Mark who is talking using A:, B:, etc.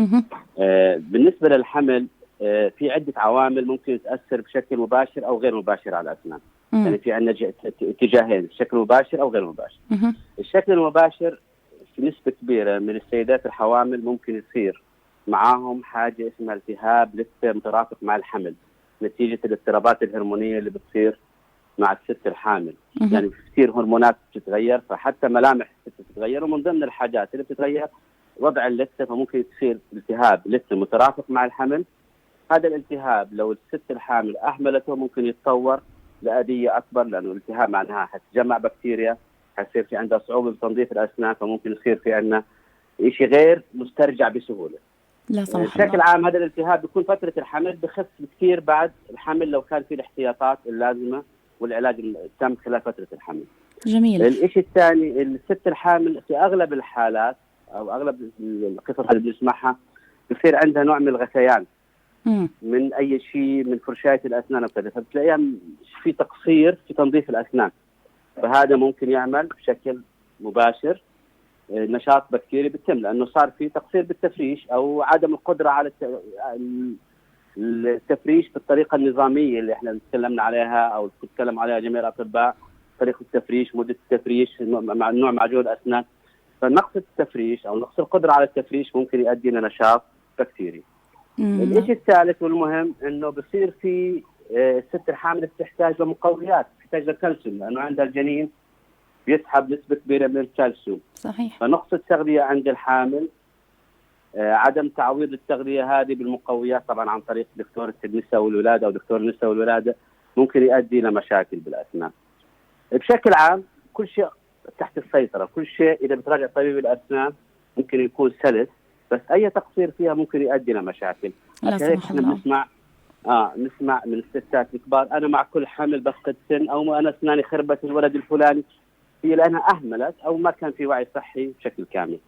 A: مهم.
B: بالنسبة للحمل في عدة عوامل ممكن تأثر بشكل مباشر أو غير مباشر على الأسنان. يعني في عندنا اتجاهين، بشكل مباشر أو غير مباشر.
A: مهم.
B: الشكل المباشر في نسبة كبيرة من السيدات الحوامل ممكن يصير معاهم حاجة اسمها التهاب لثة مترافق مع الحمل نتيجة الاضطرابات الهرمونية اللي بتصير مع الست الحامل.
A: مهم.
B: يعني في كثير هرمونات بتتغير، فحتى ملامح الست بتتغير، ومن ضمن الحاجات اللي بتتغير وضع اللثة، فممكن يصير التهاب لثة مترافق مع الحمل. هذا الالتهاب لو الست الحامل أهملته ممكن يتطور لأذية أكبر، لأنه الالتهاب معناها حتجمع بكتيريا، حيصير في عندها صعوبة بتنظيف الأسنان، فممكن يصير في عندنا شيء غير مسترجع بسهولة.
A: لا سمح
B: بشكل
A: الله.
B: عام هذا الالتهاب بيكون فترة الحمل بخف كثير بعد الحمل لو كان في الاحتياطات اللازمة والعلاج التام خلال فترة الحمل.
A: جميل.
B: الشيء الثاني، الست الحامل في أغلب الحالات أو أغلب القصص اللي بنسمعها بصير عندها نوع من الغثيان من أي شيء، من فرشاية الأسنان وكذا، فبتلاقيها في تقصير في تنظيف الأسنان، فهذا ممكن يعمل بشكل مباشر نشاط بكتيري بالتم، لأنه صار في تقصير بالتفريش أو عدم القدرة على التفريش بالطريقة النظامية اللي احنا تكلمنا عليها أو تتكلم عليها جميع الأطباء، طريقة التفريش، مدة التفريش، مع نوع معجون الأسنان. فنقص التفريش أو نقص القدرة على التفريش ممكن يؤدي إلى نشاط بكتيري. الشيء الثالث والمهم إنه بصير في الست الحامل بتحتاج لمقويات، بتحتاج لكالسيوم، لأنه عندها الجنين بيسحب نسبة كبيرة من الكالسيوم.
A: صحيح.
B: فنقص التغذية عند الحامل، عدم تعويض التغذية هذه بالمقويات طبعا عن طريق دكتورة النساء والولادة أو دكتور النساء والولادة ممكن يؤدي إلى مشاكل بالأسنان. بشكل عام كل شيء تحت السيطرة، كل شيء إذا بتراجع طبيب الأسنان ممكن يكون سلس، بس أي تقصير فيها ممكن يؤدي إلى مشاكل. عشان هيك احنا نسمع من الستات الكبار أنا مع كل حمل بفقد سن، أو أنا أسناني خربت الولد الفلاني، هي لأنها أهملت أو ما كان في وعي صحي بشكل كامل.